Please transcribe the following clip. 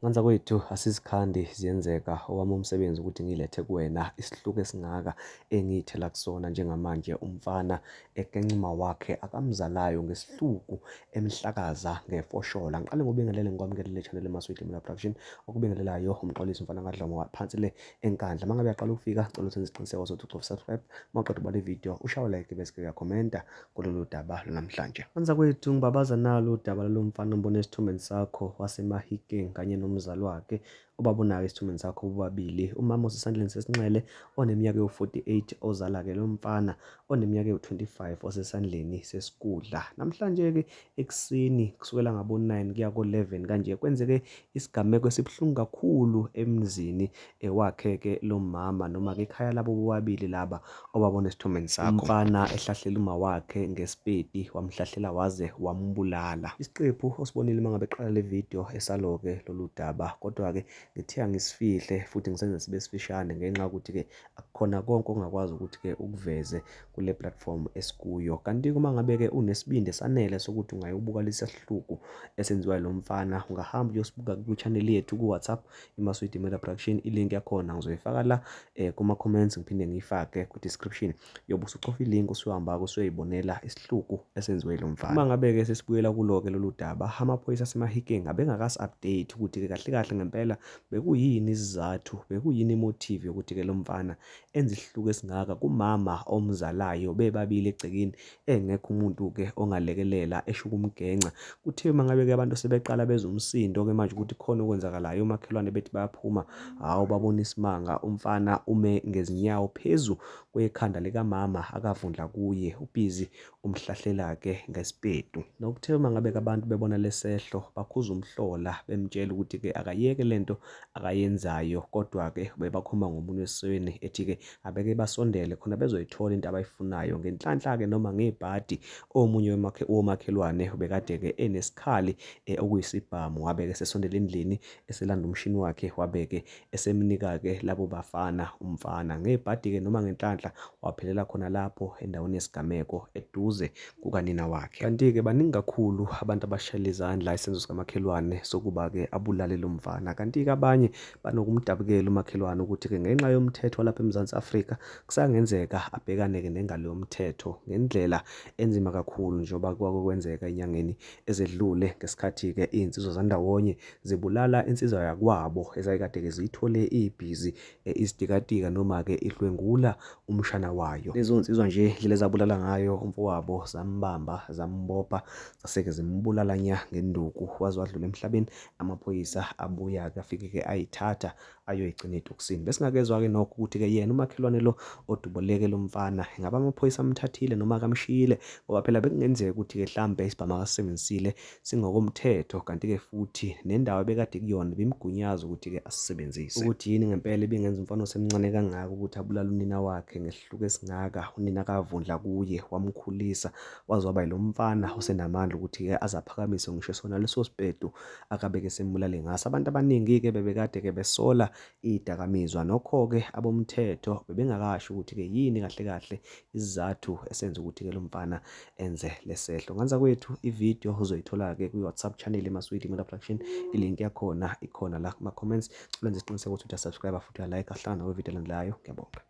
Nganza kwethu asizikhandi ziyenzeka owami umsebenzi ukuthi ngilethe kuwena isihluku esingaka engiyithela kusona njengamanje umfana ekencima wakhe akamzalayo ngesihluku emhlakaza ngefosholo. Ngiqale ngobingelele ngikwamukelele channel eMaSweet Media Production okubingelelayo umxolisi umfana kaDlomo phansi le enkandla. Mangabe yaqala ukufika ngicela ukuthi isiqiniseko sokuthi ucofa subscribe mawuqeda ubale video ushaye like bese uyakhomenta kulolu daba namhlanje. Nganza kwethu ngibabaza nalo udaba lomfana ombone esithombeni sakho waseMahikeng kanye nomzali wakhe obabonayo esithombeni sakho bobabili. Umama osesandleni sesinxele oneminyaka ewu-48 ozala-ke lo mfana oneminyaka ewu-25 osesandleni sesikudla. Namhlanje-ke ekuseni kusukela ngabo-9 kuya ko-11 kanje kwenzeke isigameko esibuhlungu kakhulu emzini wakhe-ke lo mama noma-ke ekhaya labo bobabili laba obabona esithombeni sakho. Umfana ehlahlela uma wakhe ngesipedi wamhlahlela waze wambulala. Isiqephu osibonile mangabe eqala le video esalo-ke lolu daba, kodwa-ke ngithe angisifihle futhi ngisenze sibe sifishane ngenxa yokuthi-ke akukhona konke ongakwazi ukuthi-ke ukuveze kule platform esikuyo. Kanti-ke uma ngabe-ke unesibindi esanele sokuthi ungayobuka lesi sihluku esenziwa lo mfana, ungahamba uyosibuka ku-channel yethu ku-WhatsApp iMaSweet Media Production. Ilink yakhona ngizoyifaka la kuma-comments ngiphinde ngiyifake ku-description. Yobe usucofa ilink usuhamba-ke usuyoyibonela isihluku esenziwe lo mfana. Uma ngabe-ke sesibuyela kulo-ke lolu daba, amaphoyisa aseMahikeng abengakasi-update ukuthi-ke kahle kahle ngempela bekuyini isizathu, bekuyini imotive yokuthi-ke lo mfana enze isihluku esingaka kumama omzalayo bebabili egcekeni engekho umuntu-ke ongalekelela esho ukumgenca. Kuthiwe mangabe-ke abantu sebeqala bezwa umsindo-ke manje ukuthi khona okwenzakalayo omakhelwane bethi bayaphuma, hawu babona isimanga umfana ume ngezinyawo phezu kwekhanda likamama akavundla kuye ubhizi umhlahlela-ke ngesipedu. Nokuthiwa mangabe-ke abantu bebona lesehlo bakhuza umhlola bemtshela ukuthi-ke akayeke lento akayenzayo, kodwa-ke bebakhuluma ngomunye esweni ethi-ke abeke basondele khona bezoyithola into abayifunayo. Ngenhlanhla-ke noma ngebhadi omunye womakhelwane bekade-ke enesikhali okuyisibhamu wabeke esesondela endlini eselanda umshini wakhe wabeke esemnika-ke labo bafana umfana ngebhadi-ke noma ngenhlanhla waphelela khona lapho endaweni yesigameko eduze kukanina wakhe. Kanti-ke baningi kakhulu abantu abashayela izandla isenzo sikamakhelwane sokuba-ke abulale lo mfana. Kanti-ke abanye banokumdabukela umakhelwane ukuthi-ke ngenxa yomthetho walapha eMzansi Afrika kusangenzeka abhekane-ke nengalo yomthetho ngendlela enzima kakhulu njengoba kwake kwenzeka enyangeni ezedlule ngesikhathi-ke iy'nsizwa zandawonye zibulala insizwa yakwabo ezayikade-ke ziyithole ibhizi izitikatika noma-ke ihlwengula umshana wayo. Lezo nsizwa nje indlela ezabulala ngayo umfowabo zambamba zambopha zase-ke zimbulala nya ngenduku waze wadlula emhlabeni. Amaphoyisa abuya-ke afike-ke ayithatha ayoyigcina etekisini. Bese ngakezwa-ke nokho ukuthi-ke yena umakhelwane lo oduboleke lo mfana ngabe amaphoyisa amthathile noma akamshiyile, ngoba phela bekungenzeka ukuthi-ke mhlampe isibhamu akasisebenzisile singokomthetho, kanti-ke futhi nendawo ebekade kuyona bimgunyaza ukuthi-ke asisebenzise. Ukuthi yini ngempela ebingenza umfana osemncane kangaka ukuthi abulale unina wakhe ngesihluku esingaka, unina akavundla kuye wamkhulisa waze waba yilo mfana osenamandla ukuthi-ke azaphakamise ngisho sona leso sipedu akabeke sembulale ngaso. Abantu abaningi-ke bebekade-ke besola iy'dakamizwa, nokho-ke abomthetho bebengakasho ukuthi-ke yini kahle kahle isizathu esenza ukuthi-ke lo mfana enze lesehlo. Nganza kwethu ividiyo uzoyithola-ke kwi-WhatsApp channel eMaSweet Media Production. Ilink yakhona ikhona la kuma-comments. Ulenze isiqiniseko ukuthi uyasubscribe futhi uyalike ahlangana kwevidiyo elandelayo. Ngiyabonga.